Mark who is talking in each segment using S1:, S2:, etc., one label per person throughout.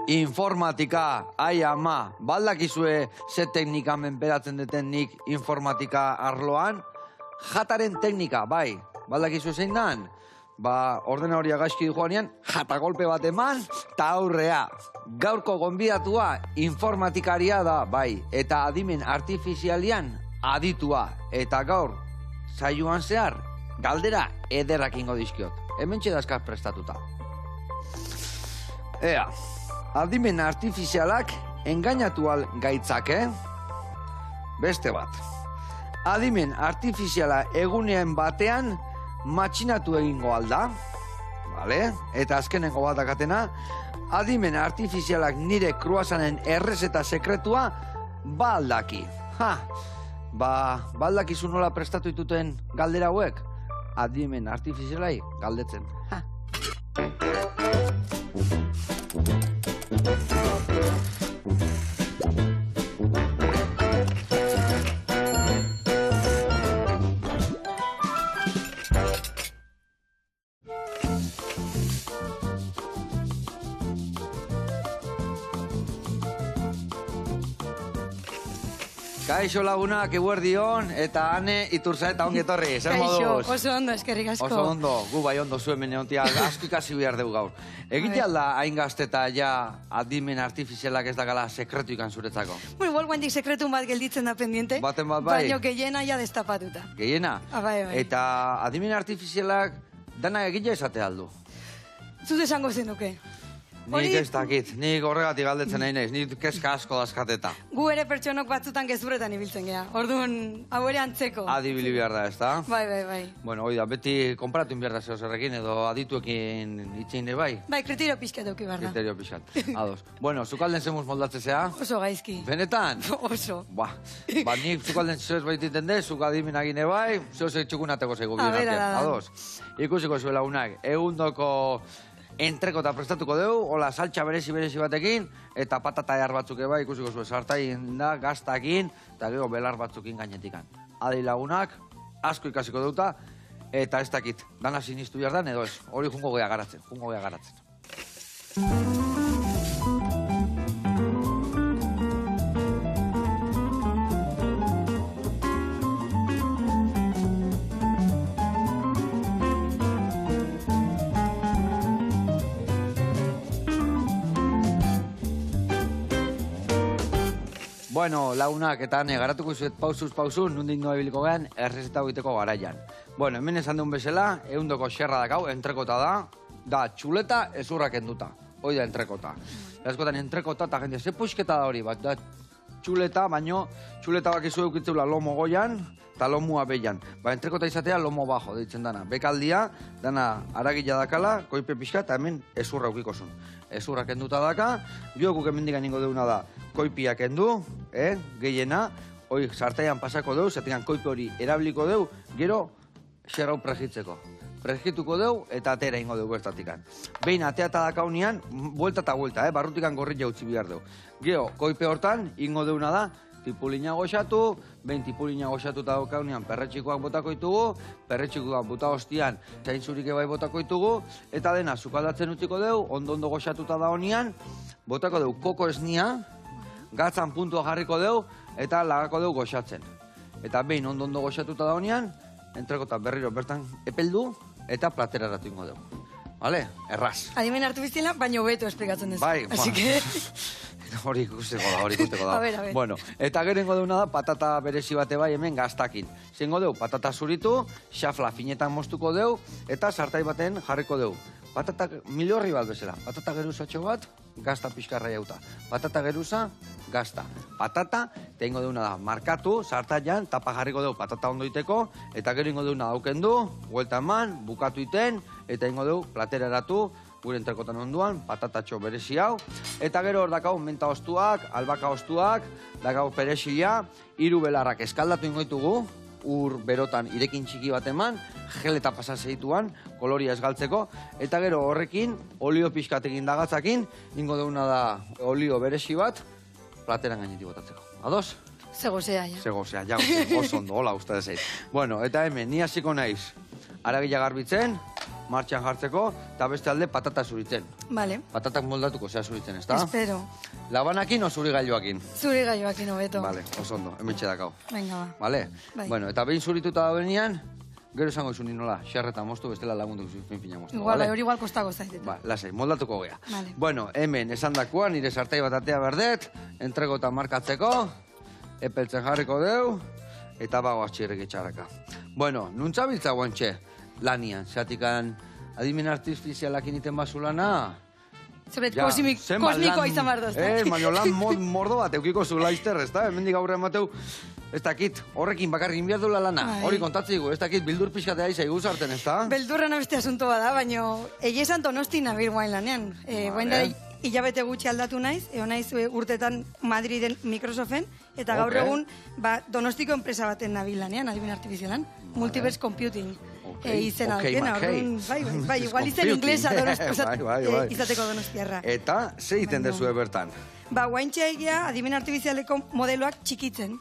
S1: Informatika, ai ama, baldakizue ze teknika menperatzen deten nik informatika arloan? Jataren teknika, bai, baldakizue zein dan? Ba, ordena hori agaizki joanean, jata golpe bat eman, ta aurrea. Gaurko gonbidatua informatikaria da, bai, eta adimen artifizialian aditua. Eta gaur, saioan zehar, galdera ederrak ingo dizkiot. Hementxe dazkaz prestatuta. Ea, adimen artifizialak engainatu al gaitzake? Beste bat. Adimen artifiziala egunean batean matxinatu egingo alda. Vale? Eta azkenengo bat dakatena, adimen artifizialak nire kruasanen errezeta sekretua baldaki. Baldakizu nola prestatu dituten galdera hauek? Adimen artifizialai galdetzen. Kaixo lagunak, eguerdion, eta Ane Iturza eta ongetorri, zer moduz?
S2: Kaixo, oso ondo, eskerrik asko.
S1: Oso ondo, gu bai ondo zuen meneontia, asko ikasi behar dugu gaur. Egite alda hain gazteta ja adimen artifizialak ez dakala sekretu ikan zuretzako?
S2: Bueno, igual guantik sekretun bat gelditzen da pendiente.
S1: Baten bat bai?
S2: Baina gehiena ja destapatuta.
S1: Gehiena?
S2: Bai.
S1: Eta adimen artifizialak dana egile esate aldu?
S2: Zuz esango zenuke.
S1: Nik ez dakit, nik horregatik galdetzen nahi naiz, nik kezka asko dazkateta.
S2: Gu ere pertsonok batzutan gezurretan ibiltzen gea, orduan hau ere antzeko.
S1: Adibili behar da, ez da?
S2: Bai.
S1: Bueno, hoi da, beti konparatu behar da zehozerrekin edo adituekin itxein bai?
S2: Bai, kriterio pixkat euki behar da.
S1: Kriterio pixkat, ados. Bueno, zukalden zemuz moldatzezea?
S2: Oso gaizki.
S1: Benetan?
S2: Oso.
S1: Ba, nik zukalden zehuz baititen dez, zuk adiminagine bai, zehuz txukunateko zeigu bidenak. Ados. Ikusiko zuela unak, egundoko entrekota prestatuko dugu, hola saltxa berezi batekin, eta patata ehar batzuk eba, ikusiko zuen sartain da, gaztakin, eta gero belar batzukin gainetikan. Adi lagunak, asko ikasiko duta, eta ez dakit, dana sinistu behar dan, edo ez, hori jungo gea garatzen. Bueno, lagunak, eta garatuko izuet pausuz, nundik noa biliko gehan, errezeta egiteko garaian. Bueno, hemen esan duen bezala, ehundoko xerra dakau, entrekota da txuleta ezurrak enduta. Hoi da entrekota. Askotan entrekota, eta jende, ze puixketa da hori, bat, da txuleta, baino, txuleta bakizu eukitzula lomo goian, eta lomua behian. Ba, entrekota izatea lomo bajo, deitzen dana. Bekaldia, dana aragila dakala, koipe pixka, eta hemen ezurra eukiko zuen. Ezurrak enduta daka, biokuk emendik aningo deuna da, koipiak endu, gehiena, hoi sartaian pasako deu, zatean koipe hori erabiliko deu, gero xerrau pregitzeko. Pregituko deu eta atera ingo deu bertatikan. Behin atea eta dakaunean, buelta eta buelta, barrutikan gorri jautzi behar deu. Gero, koipe hortan, ingo deuna da, tipulina goxatu, behin tipulina goxatu eta daukaunean perretxikoak botako ditugu, perretxikoak buta hostian txaintzurik ebai botako ditugu, eta dena sukaldatzen utziko deu, ondo goxatuta da honean, botako deu koko esnia, gatzan puntua jarriko deu, eta lagako deu goxatzen. Eta behin ondo goxatuta da honean, entrekota berriro bertan epeldu, eta plateraratu ingo deu. Vale? Erraz.
S2: Adimen artifiziala, baino beto esplikatzen dezu.
S1: Bai,
S2: así que...
S1: Hori ikusteko da.
S2: A ver.
S1: Bueno, eta gero ingo deuna da patata berezi bate bai hemen gaztakin. Zengo deu, patata zuritu, xafla finetan moztuko deu, eta sartai baten jarriko deu. Patata milorri bat bezala. Patata geruzatxo bat, gazta pixkarra jauta. Patata geruza, gazta. Patata, eta ingo deuna da, markatu, sartaian, tapa jarriko deu patata ondo iteko, eta gero ingo deuna daukendu, huelta eman, bukatu iten, eta ingo deu plateraratu, gure entrekotan onduan, patatatxo berezi hau, eta gero hor dakau menta ostuak, albaka ostuak, dakau perexia, 3 belarrak eskaldatu ingoitugu, ur berotan irekin txiki bat eman, gel eta pasa zeituan, koloria esgaltzeko, eta gero horrekin, olio pixkatekin dagatzakin, ingo deuna da olio berezi bat, plateran gainetik botatzeko. Ados?
S2: Zegozea, ja.
S1: Zegozea, oso ondo, hola, uste dezeit. Bueno, eta hemen, ni hasiko naiz, aragila garbitzen, martxan jartzeko, eta beste alde patata zuritzen.
S2: Vale.
S1: Patatak moldatuko zea zuritzen, ezta?
S2: Espero.
S1: Labanakin o zuri gailuakin?
S2: Zuri gaioakin hobeto.
S1: Vale, oso ondo, hementxe dakau.
S2: Venga, ba.
S1: Vale?
S2: Bai.
S1: Bueno, eta behin zurituta da benean, gero esango izun nola, xerreta moztu, bestela lagundu fin-fina moztu.
S2: Igual,
S1: vale?
S2: hori igual kostako zaiteta.
S1: Ba, lasai, moldatuko gea.
S2: Vale.
S1: Bueno, hemen esandakoa, nire sartai bat atea berdet, entrego eta markatzeko, epeltzen jarriko deu, eta bago atxirrek etxaraka. Bueno, nuntza biltza guantxe, lanian, zeatikan adimen artifizialak initen basu lana,
S2: Zuret
S1: ja, zenbat
S2: kosmikoa
S1: lan-
S2: izan behar da, ezta?
S1: baina lan mordo bat eukiko zu laizter, ezta? Hemendik aurre emateu, ez dakit, horrekin bakarrik inbiar duela lana,
S2: Bai.
S1: hori kontatzeigu, ez dakit, bildur pixkatea izaigu zarten, ezta?
S2: Beldurra beste asunto bada, baina egia esan Donosti nabil guain lanean. Guain da hilabete gutxi aldatu naiz, naiz urtetan Madriden Microsoften, eta gaur
S1: Ok.
S2: egun Donostiko enpresa baten nabil lanean, adimen artifizialan, Multiverse Computing.
S1: Ok,
S2: Izena
S1: ok,
S2: daukena,
S1: Mackay.
S2: orduan, bai, igual izen
S1: Computing.
S2: inglesa
S1: Bai.
S2: izateko Donostiarra.
S1: Eta, ze egiten
S2: Baina-
S1: dezue bertan?
S2: Guaintxe egia, adimen artifizialeko modeloak txikitzen.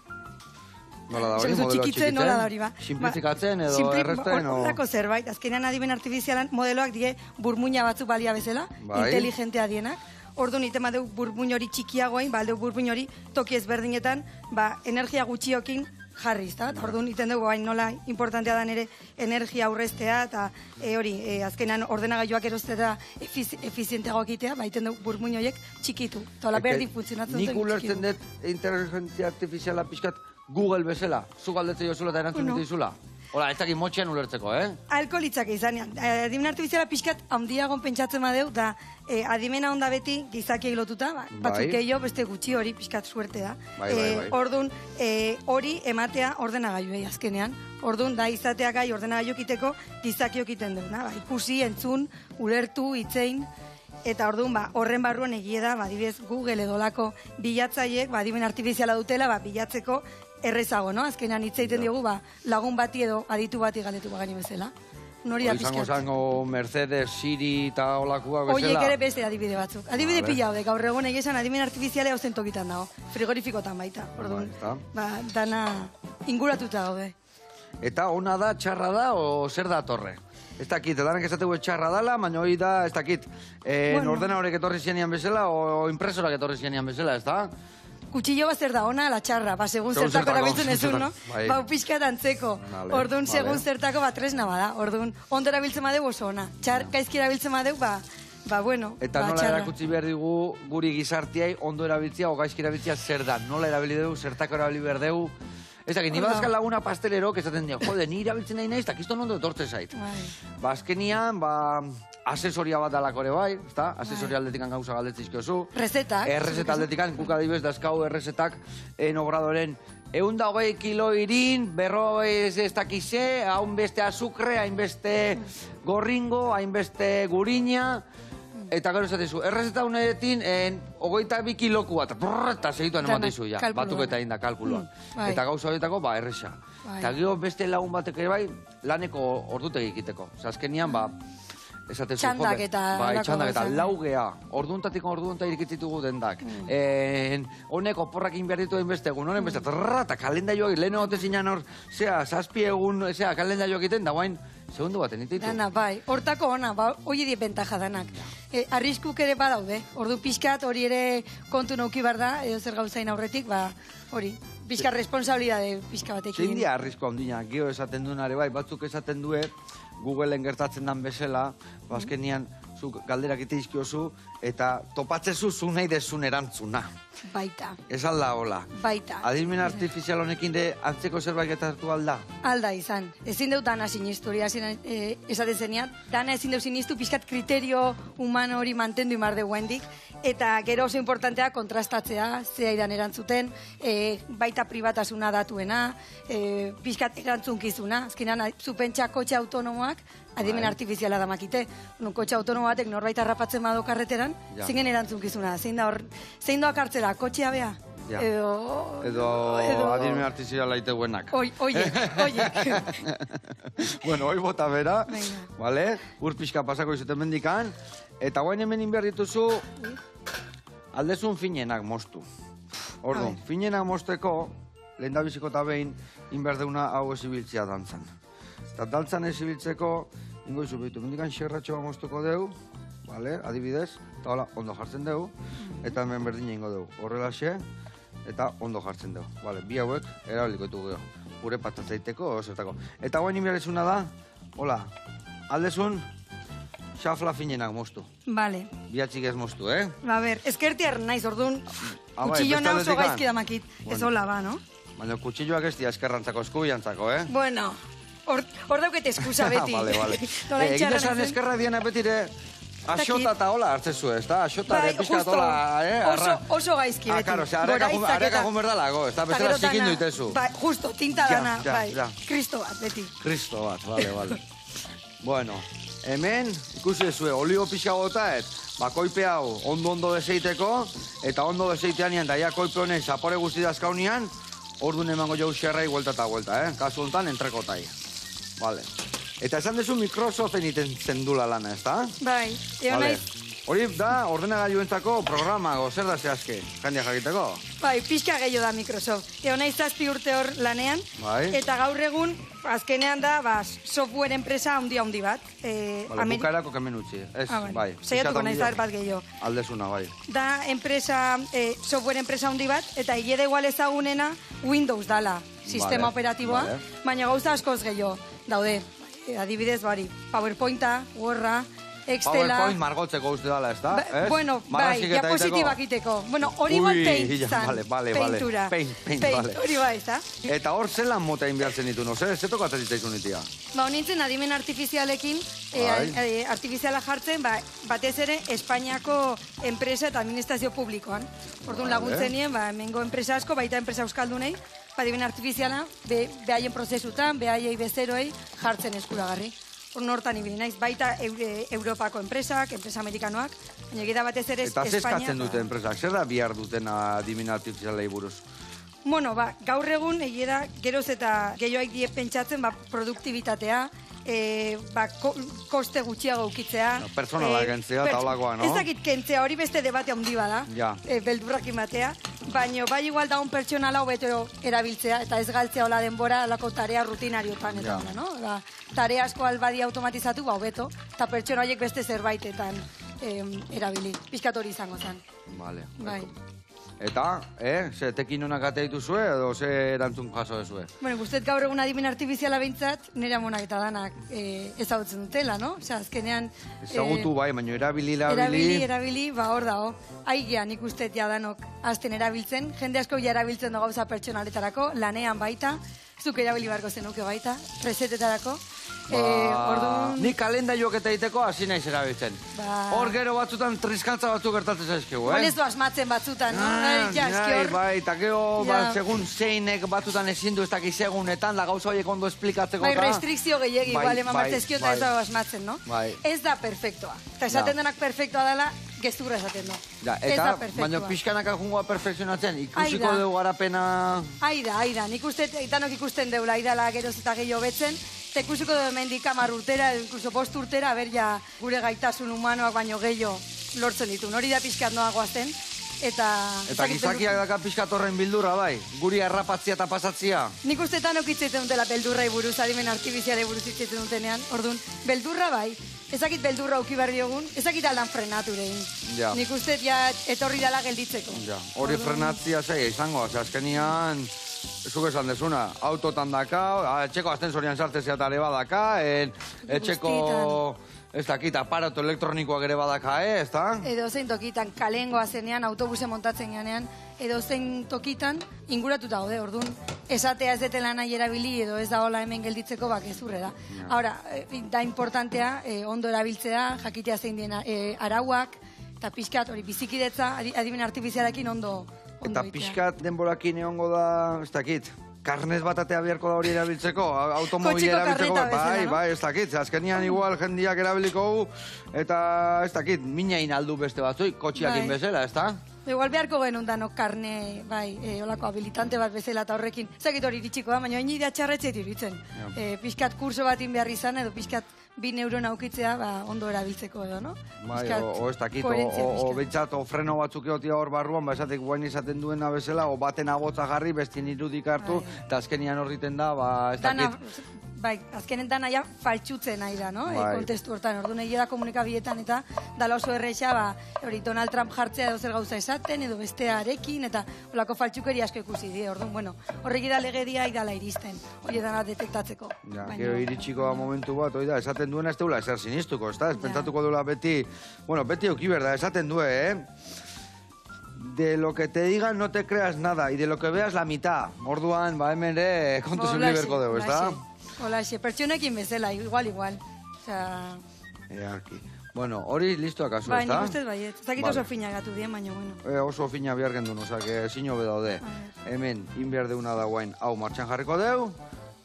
S1: Nola da hori,
S2: Esan duzu
S1: modelo
S2: txikitzen, nola da hori, ba.
S1: Simplifikatzen edo erresten, o...
S2: Horrako zerbait, azkenean adimen artifizialan modeloak die burmuina batzuk balia bezala,
S1: Bai.
S2: inteligentea dienak. Orduan, itema deu burmuin hori txikiagoain, ba, aldeu burmuin hori toki ezberdinetan, ba, energia gutxiokin jarriz, eta orduan iten dugu bain nola importantea da nere energia aurreztea, eta hori, azkenean ordenagailuak erosteta efizienteagoak itea, ba, iten dugu burmuin horiek txikitu. Eta hola berdin funtzionatzen
S1: Nik
S2: duten
S1: ulertzen
S2: txikitu.
S1: dut inteligentzia artifiziala pixkat Google bezala, zu galdetze jozula eta erantzun
S2: Bueno.
S1: dizula. Hola, ez dakit motxean ulertzeko,
S2: Alkoholitzak izanean. Adimen artifiziala pixkat handiagon pentsatzen badeu, da adimena onda beti gizakiei lotuta, batzuk
S1: Bai.
S2: gehiago, beste gutxi hori pixkat suerte da.
S1: Bai.
S2: Orduan, hori ematea ordenagailuei azkenean. Orduan, da izatea gai ordenagailu kiteko gizakiok iten duena. Ba, ikusi, entzun, ulertu, itzein, eta orduan, ba, horren barruan egie da, ba, adibidez, Google edolako bilatzaiek, ba, adimen artifiziala dutela, ba, bilatzeko errezago, no? Azkenean hitz egiten diogu, ba, lagun bati edo aditu bati galetu bagani bezala. Nori da
S1: Izango
S2: pixkat.
S1: zango Mercedes, Siri eta olakoa bezala.
S2: Oiek ere beste adibide batzuk. Adibide
S1: Vale.
S2: pila haude, gaur egun egizan adimen artifiziale hau tokitan dago. Frigorifikotan baita, orduan.
S1: Bai, ezta?
S2: Ba, dana inguratuta gaude.
S1: Eta ona da, txarra da, o zer da torre? Ez dakit, edanak esategu txarra dala, baina hori da, ez dakit, ordena horrek etorri zienian bezala, o impresorak etorri zienian bezala, ez da?
S2: Kutxillo bat zer da, ona ala txarra, ba, segun
S1: Segun
S2: zertako
S1: zertako,
S2: erabiltzen ezun, no?
S1: bai.
S2: Ba, pixkat antzeko.
S1: Vale,
S2: Orduan,
S1: vale.
S2: segun zertako, ba, tresna bada. Orduan, ondo erabiltzen badeu oso ona. Gaizki erabiltzen badeu, ba, bueno,
S1: Eta
S2: ba,
S1: nola
S2: txarra.
S1: erakutsi behar digu guri gizartiai ondo erabiltzia o gaizki erabiltzia zer da? Nola erabili dugu, zertako erabili behar dugu? Ez dakit, ni
S2: Hor da.
S1: badazkan laguna pastelero, esaten dio, jode, ni erabiltzen nahi naiz, eta kiston ondo etortze zait.
S2: Bai.
S1: Ba, azkenian, ba, asesoria bat dalako ere bai, ezta? Asesoria aldetikan gauza galdetzizkiozu.
S2: Rezetak.
S1: Errezeta aldetikan, guk adibez dazkau errezetak obradoren 120 kilo irin, ez dakize, hain beste azukre, hainbeste gorringo, hainbeste gurina, eta gero esatezu, errezeta honetin, 22 kiloku bat, eta segituan
S2: Dana,
S1: ematezu, ja,
S2: kalkulua.
S1: batuk eta inda kalkulua.
S2: bai.
S1: Eta gauza horietako, ba, erresa.
S2: Bai.
S1: Eta gero beste lagun batek ere bai, laneko ordutegi egiteko. Azkenian, ba, esatezu,
S2: Txandak
S1: jode,
S2: eta
S1: bai,
S2: holako
S1: txandak eta
S2: gauzak.
S1: laugea, orduntatik ordunta irikitzitugu dendak. Honek oporrak inbiar ditu beste egun, honen beste, eta kalendaioak, lehen egote zinan hor, zazpi egun, kalendaioak egiten, da guain, segundu baten ititu.
S2: Dana, bai. Hortako ona, ba, hori die bentaja danak. Arriskuk ere badaude. Ordu pixkat hori ere kontu nauki behar da, edo zer gauzain aurretik, ba, hori. Pixkat responsabilidade pixka batekin.
S1: Zein dia arrisko handiak, gio esaten duenare bai, batzuk esaten due, Googleen gertatzen dan bezala, azkenian, zuk galderak iteizkiozu, eta topatzezu zu nahi dezun erantzuna.
S2: Baita,
S1: Ez alda hola.
S2: baita.
S1: Adimen artifizial honekin de antzeko zerbait gertatu alda?
S2: Alda izan. Ezin dut dana sinistu, hori esaten zenean. Dana ezin dut sinistu, pixkat kriterio humano hori mantendu imar dugu hendik. Eta gero oso importantea kontrastatzea, zea idan erantzuten, baita pribatasuna datuena, pixkat erantzunkizuna. Azkenean, zupentsa kotxe autonomoak, adimen artifiziala da makite. Kotxe autonomo batek norbait harrapatzen bado karreteran,
S1: Ja.
S2: zein erantzukizuna, zein doak hartzera, kotxea bea?
S1: Ja.
S2: Edo...
S1: adimen artifiziala iteguenak.
S2: Oiek.
S1: Bueno, hoi bota bera,
S2: Venga.
S1: vale? Ur pixka pasako izuten mendikan, eta guain hemen inbehar dituzu, aldezun finenak moztu. Orduan, finenak mozteko, lehen da biziko eta behin, inbehar deuna hau esibiltzia dantzan. Eta dantzan esibiltzeko, ingo izu behitu, mendikan xerratxoa moztuko deu, vale, adibidez, eta hola, ondo jartzen dugu, eta hemen berdina ingo dugu. Horrelaxe, eta ondo jartzen dugu. Vale, bi hauek, erabiliko ditugu gero. Gure patatzeiteko, zertako. Eta guain inbiarezuna da, hola, aldezun, xafla finenak moztu.
S2: Vale.
S1: Biatxik ez moztu,
S2: Ba, ber, eskertiar naiz, orduan,
S1: bai,
S2: kutxillona
S1: beste
S2: oso
S1: aldetik,
S2: gaizki damakit. Ez hola, ba, no?
S1: Baina kutsilloak ez dira eskerrantzako, eskubiantzako,
S2: Bueno, hor dauket eskusa beti.
S1: Vale.
S2: Nola
S1: Egin
S2: itxarra
S1: esan
S2: zen.
S1: eskerra diena betire, axota eta hola hartzezu, ez da? Axota
S2: Bai,
S1: ere pixkat
S2: justo,
S1: hola,
S2: oso gaizki beti.
S1: Karo,
S2: Goraitzak
S1: areka
S2: eta-
S1: jumberdalago, ez da? Bezala
S2: gero
S1: zikin
S2: dana-
S1: duitezu.
S2: Bai, justo, tinta
S1: Ja,
S2: dana,
S1: ja,
S2: bai.
S1: ja.
S2: Kristo bat, beti.
S1: Kristo bat, vale. Bueno, hemen, ikusi ezue, olio pixka gotaet, koipe hau ondo deseiteko, eta ondo deseitean daia koipe honen zapore guzti dazkaunian, orduan emango jau xerrai huelta eta huelta, Kasu honetan, entrekotai. Vale. Eta esan dezu Microsoften iten zendula lana, ez da?
S2: Bai, eo
S1: Vale.
S2: naiz,
S1: Hori da, ordenagailuentzako programago, zer da zehazke, jendia jakiteko?
S2: bai, pixka gehiago da Microsoft. Eo naiz 7 urte hor lanean,
S1: Bai.
S2: eta gaur egun, azkenean da, software enpresa handi bat.
S1: Vale, bukaerako kemen utzi, ez,
S2: bueno.
S1: bai.
S2: Saiatuko
S1: Pixkat
S2: naiz
S1: handio.
S2: bat gehiago.
S1: Aldezuna, bai.
S2: Da enpresa, software enpresa handi bat, eta hile igual ezagunena Windows dala, sistema
S1: Vale,
S2: operatiboa,
S1: vale.
S2: baina gauza askoz gehiago daude. Adibidez, bari, PowerPointa, Worda, Excela...
S1: PowerPoint margotzeko uste dala, ez da? Ez?
S2: Bueno, bai,
S1: Marrazkiketa
S2: diapositibak
S1: egiteko?
S2: iteko. Bueno, hori igual
S1: Ui,
S2: paint
S1: ja,
S2: zan.
S1: vale.
S2: Paintura.
S1: Paint, vale.
S2: Hori bai, ez da?
S1: Eta hor zelan mota inbiartzen ditu, no? Zer tokatzen ditzaizun itia?
S2: Ba, honintzen adimen artifizialekin,
S1: Bai.
S2: artifiziala jartzen, batez ere, Espainiako enpresa eta administrazio publikoan. Orduan
S1: Vale.
S2: laguntzen nien, hemengo enpresa asko, baita enpresa euskaldunei, adimen artifiziala, behaien prozesutan, behaiei bezeroei jartzen eskuragarri. Hortan ibili naiz, baita Europako enpresa amerikanoak, baina egia batez ere
S1: Eta
S2: Espainia...
S1: zeskatzen dute enpresak, zer da bihar duten adimen artifizialei buruz?
S2: Bueno, gaur egun egia da, geroz eta gehioak die pentsatzen, produktibitatea, koste gutxiago ukitzea.
S1: Personala kentzea eta holakoa, no?
S2: Ez dakit kentzea, hori beste debate handi bada,
S1: Ja.
S2: beldurrak imatea, baina bai igual daun pertsonala hobeto erabiltzea, eta ez galtzea hola denbora alako tarea rutinariotan, eta
S1: Ja.
S2: no? Tarea asko albadi automatizatu, hobeto, eta pertsona horiek beste zerbaitetan erabili. Piskat hori izango zen.
S1: Vale.
S2: Bai.
S1: Eta, ze tekin honak ate dituzue edo ze erantzun jaso dezue?
S2: Bueno, guztet gaur egun adimen artifiziala behintzat, nire amonak eta danak ezagutzen dutela, no? Osea, azkenean...
S1: Ezagutu bai, baina erabili...
S2: Erabili, hor dago. Aigean ikustet ja danok azten erabiltzen. Jende asko ja erabiltzen da gauza pertsonaletarako, lanean baita, zuk erabili barko zenuke baita, resetetarako. Orduan...
S1: Ni kalendaioak eta egiteko hasi naiz erabiltzen. Hor gero batzutan triskantza batzuk gertatzen zaizkigu,
S2: Igual ez du asmatzen batzutan, no?
S1: Bai, eta gero, segun zeinek batzutan ezin du ez dakiz egunetan, da gauza horiek ondo esplikatzeko.
S2: Bai, restrikzio gehiagi, igual eman bartezkio eta ez
S1: bai.
S2: dago asmatzen, no?
S1: Bai.
S2: Ez da perfektoa. Eta esaten denak perfektoa dela, gezurra esaten du. Ez da perfektua.
S1: Baina pixkanaka jungoa perfekzionatzen, ikusiko
S2: Aida.
S1: dugu garapena...
S2: Aida, nik uste, danok ikusten deula, aidala geroz eta gehiago betzen, eta ikusiko dugu hemendik 10 urtera, incluso 5 urtera, ja gure gaitasun humanoak baino gehiago lortzen ditu. Hori da pixkat noagoa zen, eta
S1: gizakiak daka pixkat horren bildurra, bai? Guri errapatzia eta pasatzia.
S2: Nik uste danok hitzaiten dutela beldurrai buruz, adimen artifiziale buruz hitzaiten dutenean, orduan, beldurra bai, ezakit beldurra auki behar diogun, ezakit aldan frenatu egin.
S1: Ja.
S2: Nik uste ja etorri dala gelditzeko.
S1: Ja, hori frenatzia zaila izango, azkenian... Zuk esan dezuna, autotan daka, etxeko astensorian sartzea eta ere badaka, etxeko, ez dakit, aparato elektronikoak ere badaka, ez da?
S2: Edo zein tokitan, kalengoa zenean, autobuse montatzen ganean, edo zein tokitan, inguratuta gaude, orduan, esatea ez detela nahi erabili, edo ez da hola hemen gelditzeko, gezurre da. Ahora, da importantea, ondo erabiltzea, jakitea zein dien arauak, eta pixkat, hori bizikidetza, adimen artifizialekin ondo
S1: Eta
S2: egitea.
S1: pixkat denborakin egongo da, ez dakit, karnez batatea beharko da hori erabiltzeko, automobili
S2: Kotxeko
S1: erabiltzeko,
S2: karneta bezala, no?
S1: bai, ez dakit, azkenian igual jendiak erabiliko gu, eta ez dakit, minain aldu beste batzuik, kotxiakin
S2: Bai.
S1: bezala, ez da?
S2: Igual beharko genuen danok karne, olako habilitante bat bezala eta horrekin. Zagit hori iritsiko da, baina hain idea txarretzeit iritzen. Pixkat kurso bat behar izan, edo pixkat 2 neurona aukitzea, ondo erabiltzeko edo, no?
S1: Bai,
S2: Pixkat
S1: o ez dakit,
S2: koherentzia
S1: o
S2: pixkat.
S1: bentsat, o freno batzuk egotia hor barruan, esatek guain izaten duena bezala, o baten agotza jarri, bestien irudik hartu, eta azkenian horriten da, ez
S2: Dana
S1: dakit,
S2: bai, azkenetan naia faltsutzen nahi da, no?
S1: Bai.
S2: Kontestu hortan, ordu nahi da komunikabietan eta dala oso erresa, hori Donald Trump jartzea edo zer gauza esaten, edo bestearekin, eta olako faltsukeri asko ikusi die, orduan, bueno, horrek da legedia idala iristen, hori dana detektatzeko.
S1: Ja, gero iritsiko da momentu bat, hori da, esaten duena ez deula ezer sinistuko, ez da? Ez pentsatuko duela beti, bueno, beti euki berda, esaten due, De lo que te digan no te creas nada, y de lo que veas la mitad. Orduan, ba, hemen ere, kontu zibili berko dugu, ez da?
S2: Holaxe, pertsonekin bezala, igual. Osea...
S1: Earki. Bueno, hori listo akazu, ez da?
S2: Bai, nik ustez baiet. Ez dakit oso fina gatu dien, baina, bueno.
S1: Oso fina behar gendun, oza, que zino bedaude. Hemen, inbehar deuna da guain, hau martxan jarriko deu,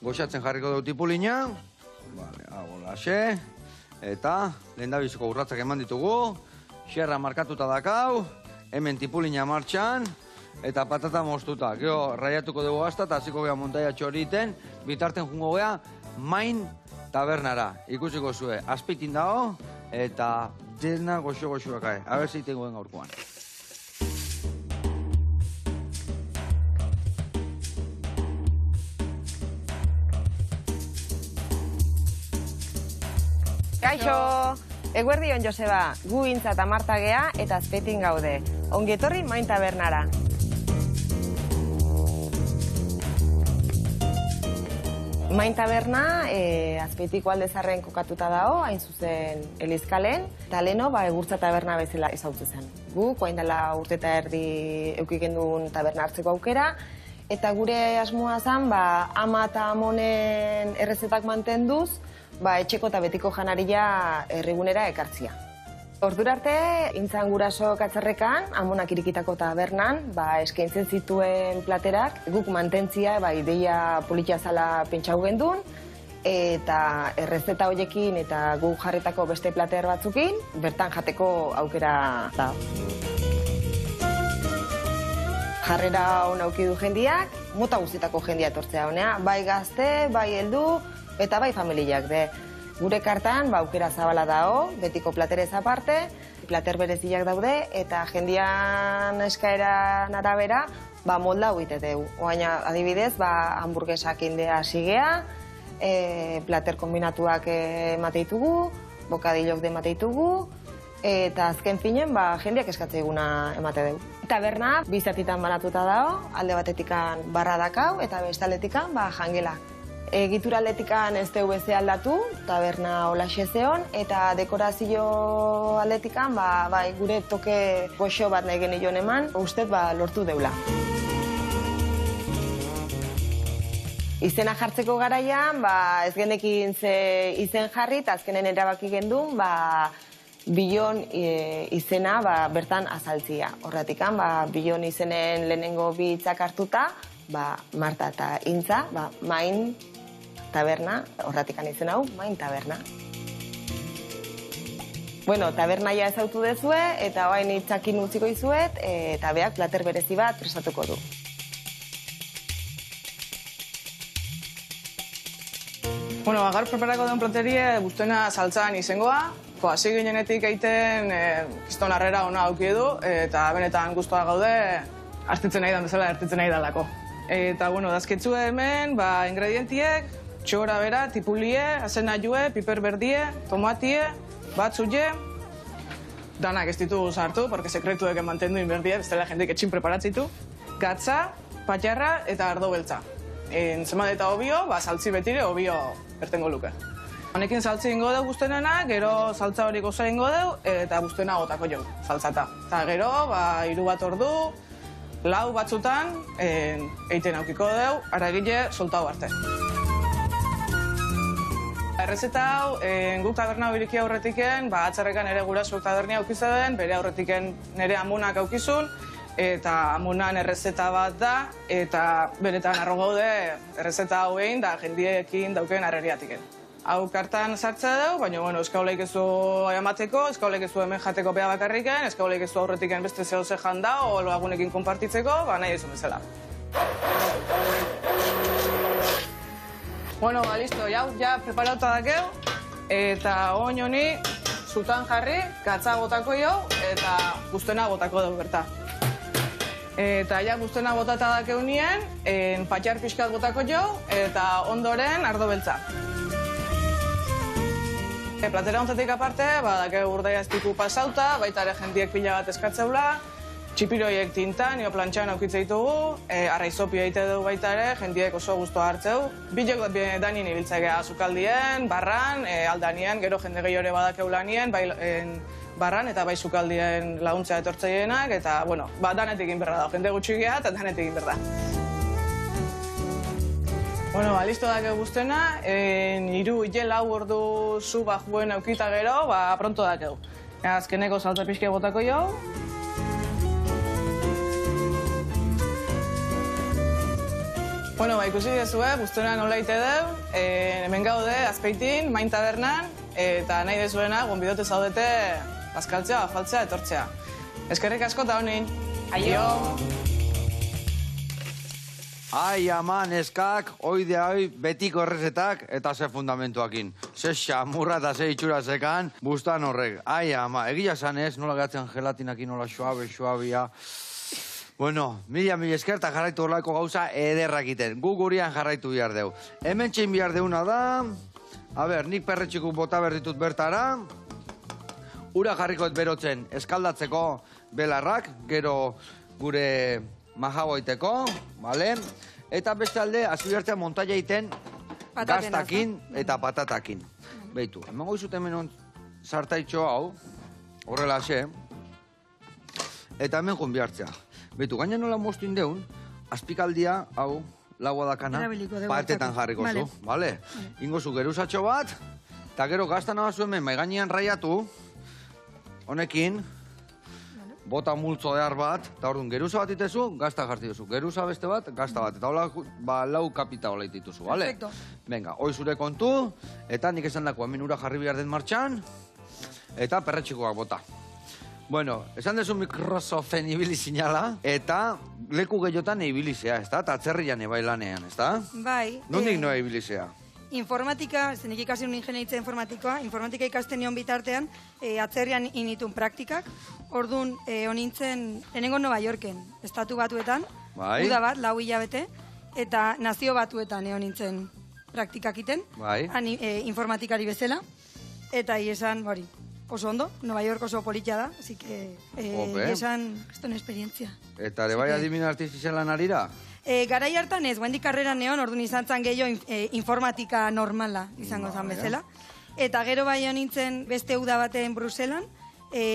S1: goxatzen jarriko deu tipulina, vale, hau holaxe, eta lehen da biziko urratzak eman ditugu, xerra markatuta dakau, hemen tipulina martxan, eta patata moztuta. Gero, raiatuko dugu gazta, eta hasiko geha montaia txoriten, bitarten jungo geha, Main tabernara. Ikusiko zue, azpitin dago, eta dena goxo-goxoak ae. Aber zeiten guen gaurkoan.
S3: Kaixo! Eguerdion, Joseba, gu Intza eta Marta gea eta Azpeitin gaude. Ongi etorri Main tabernara. Main taberna Azpeitiko alde zarren kokatuta dago, hain zuzen Elizkalen, eta leheno egurtza taberna bezala ezautze zen. Gu, koain dela urte eta erdi eukik gendun taberna hartzeko aukera, eta gure asmoa zen, ama eta amonen errezetak mantenduz, etxeko eta betiko janaria herrigunera ekartzia. Ordura arte, Intzan gurasok atzerrekan, amonak irikitako tabernan, eskaintzen zituen platerak, guk mantentzia, ideia politia zala pentsau gendun, eta errezeta horiekin eta guk jarretako beste plater batzukin, bertan jateko aukera da. Jarrera hona auki du jendiak, mota guztietako jendia etortzea honea, bai gazte, bai heldu, eta bai familiak de. Gure kartan, aukera zabala dao, betiko platerez aparte, plater bereziak daude, eta jendian eskaeran arabera, molda huite deu. Oaina, adibidez, hamburguesak indea sigea, plater kombinatuak emateitugu, bokadilok de emateitugu, eta azken finen, jendiak eskatze eguna emate deu. Taberna, bizatitan banatuta dao, alde batetikan barra dakau, eta bestaletikan, jangela. Egitura aldetikan ez deu beze aldatu, taberna holaxe zeon, eta dekorazio aldetikan, gure toke goxo bat nahi genion eman, ustez lortu deula. Izena jartzeko garaian, ez gendekin ze izen jarri, eta azkenen erabaki gendun, Bilon izena bertan azaltzia. Horretikan, Bilon izenen lehenengo bi hitzak hartuta, Marta eta Intza, Main taberna, horretikan izen hau, Main taberna. Bueno, tabernaia ezautu dezue, eta bain hitzakin utziko izuet, eta beak plater berezi bat prestatuko du.
S4: Bueno, gaur preparako den platerie guztuena saltzan izengoa. Hasi ginenetik egiten kiston harrera ona auki du, eta benetan guztua gaude, artitzen nahi dan bezala, artitzen nahi dalako. Eta, bueno, dazketzue hemen, ingredientiek, txora bera, tipulie, azenaiue, piper berdie, tomatie, batzue, danak ez ditugu sartu, porque sekretuek mantendu inberdie, bestela jendeik etxin preparatzitu, gatza, patxarra eta ardo beltza. Zemat eta obio, saltzi betire, obio bertengo luke. Honekin saltzi ingo deu guztenena, gero saltza hori goza ingo deu, eta guztena gotako jo, saltzata. Eta gero, 3 bat ordu, 4 batzutan, eiten aukiko deu, aragile soltau arte. Errezeta hau, guk taberna iriki aurretiken, atzerrekan ere gurasok tabernia aukizaren, bere aurretiken nire amunak aukizun, eta amunan errezeta bat da, eta benetan arro gaude errezeta hau egin da jendiekin dauken arreriatiken. Hau kartan sartza dugu, baina eskaulaik ezu amateko, eskaulaik ezu hemen jateko bea bakarriken, eskaulaik ezu aurretiken beste zehose janda, o lagunekin konpartitzeko, nahi ezun bezala. Bueno, listo, ja preparauta dakeu, eta oin honi zutan jarri, gatza botako jo, eta guztena botako dugu berta. Eta ja guztena botata dakeunien, patxar pixkat botako jo, eta ondoren ardo beltza. Platera ontzatik aparte, dake urdaia ez diku pasauta, baita ere jendiek pila bat eskatzeula, txipiroiek tinta, nio plantxan aukitze ditugu, arraizopi egite dugu baita ere, jendiek oso guztua hartzeu. Bilek danien ibiltzea azukaldien, barran, aldanien, gero jende gehiore badakeulanien, barran eta bai zukaldien laguntzea etortzeienak, eta, bueno, danetik egin berra da, jende gutxi geha eta danetik egin berra. Bueno, listo dake guztena, 3-4 ordu zu bajuen aukita gero, pronto dakeu. Azkeneko saltza pixke botako jo. Bueno, ikusi dezue, guztena nola ite deu, hemen gaude, Azpeitin, Main Tabernan, eta nahi dezuena, gonbidote zaudete, azkaltzea, afaltzea, etortzea. Eskerrik asko eta honin. Aio!
S1: Ai, ama, neskak, hoi betiko errezetak eta ze fundamentuakin. Ze xamurra eta ze itxura zekan, bustan horrek. Ai, ama, egia zanez, nola gehatzen gelatinakin, nola suabia. Bueno, mila esker eta jarraitu horlaiko gauza ederrak iten. Gu gurian jarraitu behar deu. Hemen txein behar deuna da, nik perretxikuk bota berditut bertara, ura jarrikoet berotzen eskaldatzeko belarrak, gero gure majaboiteko, bale? Eta beste alde, hasi behartzea montaia iten gaztakin eta patatakin. Beitu, emango izut hemen sartaitxo hau, horrela xe, eta hemen joan behartzea. Beitu, gaina nola moztu indeun, azpikaldia, hau, laua dakana, patetan jarriko zu, bale? Ingo zu geruzatxo bat, eta gero gaztan abazu hemen, maiganean raiatu, honekin, bota multzo behar bat, eta orduan geruza bat itezu, gazta jarti duzu. Geruza beste bat, gazta bat. Eta hola, lau kapita hola itituzu, bale?
S2: Perfecto.
S1: Venga, hoi zure kontu, eta nik esan dako, hemen ura jarri behar den martxan, eta perretxikoak bota. Bueno, esan dezu Microsoften ibili zinala, eta leku gehiotan ibilizea, ez da? Eta atzerrian ebailanean, ez da?
S2: Bai.
S1: Nondik noa ibilizea?
S2: Informatika, zenik ikasi un ingenieritza informatikoa, informatika ikasten nion bitartean, atzerrian initun praktikak, orduan honintzen, lehenengo Nova Yorken, estatu batuetan, uda bat, 4 hilabete, eta nazio batuetan honintzen praktikak iten, informatikari bezala, eta esan, hori, oso ondo, Nova York oso politia da, así que esan, kriston esperientzia.
S1: Eta ere bai adimin artifizialan arira?
S2: Garai hartan ez, guendik karrera neon, orduan izan zan gehiago informatika normala izango zan bezala. Eta gero bai honintzen beste uda baten Bruselan,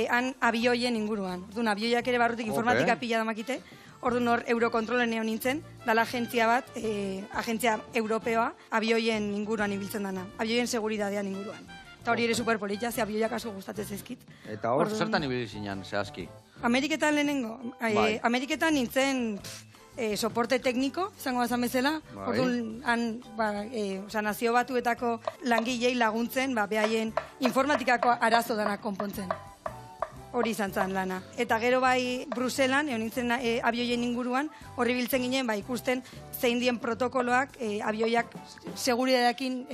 S2: han abioien inguruan. Orduan, abioiak ere barrutik informatika pila damakite, orduan hor Eurokontrolen neon nintzen, dala agentzia bat, agentzia europeoa, abioien inguruan ibiltzen dana, abioien seguridadean inguruan. Eta hori ere superpolitia, ze abioiak asko gustatzen zezkit.
S1: Eta hor, zertan ibili zinan, zehazki?
S2: Ameriketan lehenengo, Ameriketan nintzen soporte tekniko, izango bazan bezala, orduan, nazio batuetako langilei laguntzen, behaien informatikako arazo dana konpontzen. Hori izan zan lana. Eta gero bai Bruselan, egon nintzen abioien inguruan, horri biltzen ginen, ikusten zein dien protokoloak abioiak seguridadeakin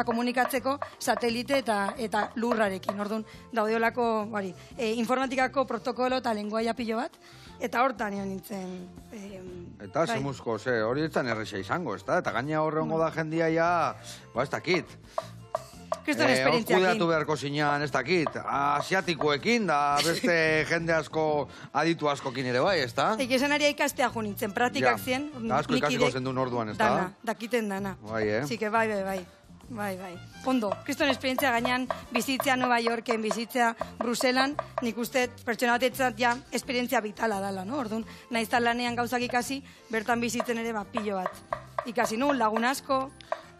S2: komunikatzeko satelite eta lurrarekin. Orduan, daudeolako informatikako protokolo eta lenguaia pilo bat, eta hortan egon nintzen.
S1: Eta zemuzko, hori etzan erresa izango, ez da? Eta gaina horrengo da jendia ja, ez dakit.
S2: Kriston esperientziakin.
S1: Kudeatu beharko zinean, ez dakit, asiatikoekin, da beste jende asko, aditu askokin ere bai, ez da?
S2: Esan ari ikastea jo nintzen, praktikak zien.
S1: Asko ikasiko zen duen orduan, ez da?
S2: Dana, dakiten dana.
S1: Bai,
S2: Zike, bai. Ondo, kriston esperientzia gainean bizitzea Nova Yorken, bizitzea Bruselan, nik uste pertsona batetzat ja esperientzia vitala dala, no? Orduan, naiztan lanean gauzak ikasi, bertan bizitzen ere pillo bat. Ikasi nun, lagun asko,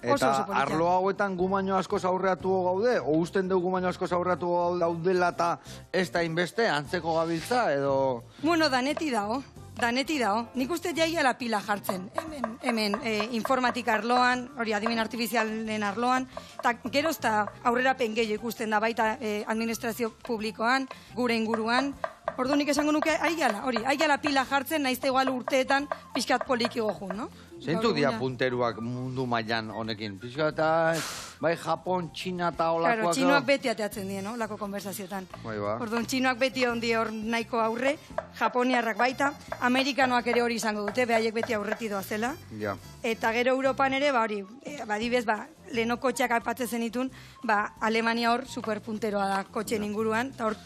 S1: eta arlo hauetan gumaino asko zaurreatu gaude? O usten dugu gumaino asko zaurreatu gaudela eta ez da inbeste, antzeko gabiltza, edo...
S2: Bueno, daneti dao. Nik uste jaia la pila jartzen, hemen informatika arloan, hori adimen artifizialen arloan, eta gero ez da aurrerapen gehiago ikusten da baita administrazio publikoan, gure inguruan, Ordu nik esango nuke, aiala pila jartzen, naizte igual urteetan pixkat poliki gojun, no?
S1: Zeintzuk dira punteruak mundu mailan honekin? Pixka eta, bai, Japon, Txina eta olakoak...
S2: Claro, txinoak beti ateatzen dien, no? Lako konversazioetan.
S1: Bai, ba.
S2: Orduan, txinoak beti ondi hor nahiko aurre, japoniarrak baita, amerikanoak ere hori izango dute, behaiek beti aurreti doazela.
S1: Ja.
S2: Eta gero Europan ere, badibez, leheno kotxeak aipatzen zenitun, Alemania hor superpunteroa da kotxen inguruan, eta hor,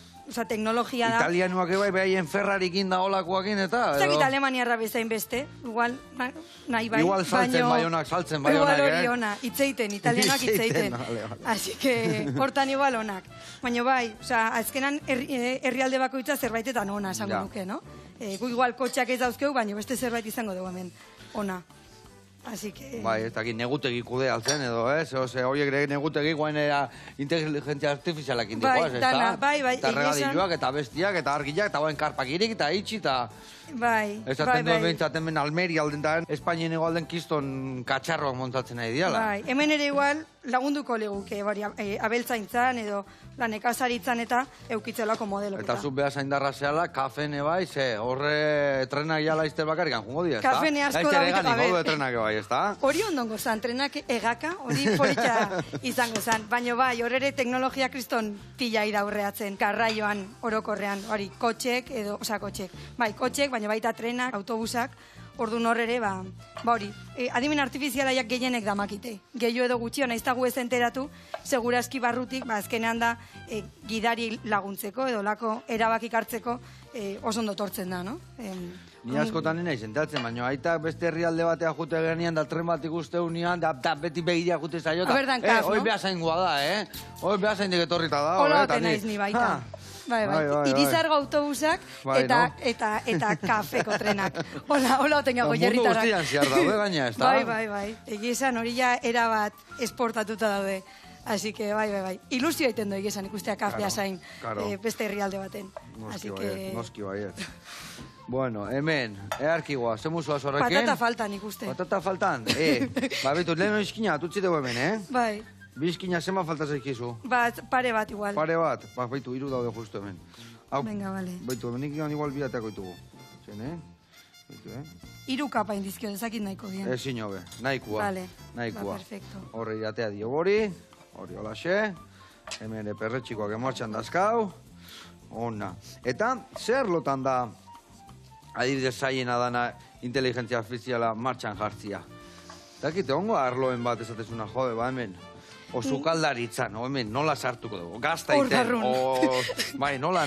S2: teknologia da.
S1: Italianuak ebai behaien Ferrarikin da olakoakin eta...
S2: Zakit Alemaniarra bezain beste, igual, nahi bai.
S1: Igual saltzen bai honak,
S2: Igual hori ona, itzeiten, italianak itzeiten. Así que, hortan igual onak. Baina bai, azkenan herrialde bakoitza zerbaitetan ona esango nuke, no? Gu igual kotxeak ez dauzkeu, baina beste zerbait izango dugu hemen, ona. Así que...
S1: Bai, ez dakit negutegi kude altzen edo, ez? Ose, horiek negutegi guain inteligentzia artifizialak indiko, ez?
S2: Bai.
S1: Eta regadilloak, eta bestiak, eta argilak, eta guain karpakirik, eta itxi, eta...
S2: Bai.
S1: Ezaten duen behintzaten ben Almeri alden da, Espainien egoalden kiston katxarroak montatzen nahi diala.
S2: Bai, hemen ere igual lagunduko leguke, abeltzaintzan edo nekazaritzan eta eukitzelako modelok.
S1: Eta zut beha zaindarra zehala, kafene bai, horre trenak jala izter bakarrik anjungo dira, ez da?
S2: Kafene asko da
S1: betu gabe. Trenak bai, ez da?
S2: Hori ondongo zan, trenak egaka, hori polita izango zan. Baina bai, horre teknologia kriston pila iraurreatzen, karraioan, orokorrean, hori, kotxek, bai, kotxek, baina baita trenak, autobusak, orduan horre, hori, adimen artifizialaiak gehienek damakite. Gehio edo gutxio, nahiz tagu ez enteratu, segurazki barrutik, azkenean da, gidari laguntzeko, edo lako erabakik hartzeko, oso ondo tortzen da, no?
S1: Ni askotan nena izentatzen, baina aitak beste herrialde batea jute genean, da tren bat ikuste unian, da beti begiria jute zaiota.
S2: Aberdan kaf, no?
S1: Hoi beha zaingoa da, Hoi beha zain diketorrita da.
S2: Hola oten naiz ni baita. Bai. Irizargo autobusak eta kafeko trenak. Hola oten gago jerritarak.
S1: Mundu guztian ziar daude gaina, ez da?
S2: Bai. Egizan hori ja erabat esportatuta daude. Así que, bai. Ilusio egiten du egizan ikustea kafea zain beste herrialde baten.
S1: Noski baiet. Bueno, hemen, earkigoa, zemuzua zorrekin?
S2: Patata faltan ikuste.
S1: Patata faltan? Bitu, leheno izkina, tutzi dugu hemen,
S2: Bai.
S1: Bizkina zema falta zaizkizu?
S2: Pare bat igual.
S1: Pare bat? Baitu, hiru daude justu hemen.
S2: Venga, bale.
S1: Baitu, hemenik igual bidateako ditugu. Zen,
S2: Hiru kapa indizkio, ezakit nahiko dien.
S1: Ezin hobe, nahikoa.
S2: Vale,
S1: perfecto. Horre jatea dio hori holaxe. Hemen perretxikoak emortxan dazkau. Ona. Eta, zer lotan da adibidez zaiena dana inteligentzia artifiziala martxan jartzia? Dakite, ongo arloen bat esatezuna, jode, hemen. O sukaldaritzan, hemen, nola sartuko dugu? Gazta iten, bai, nola,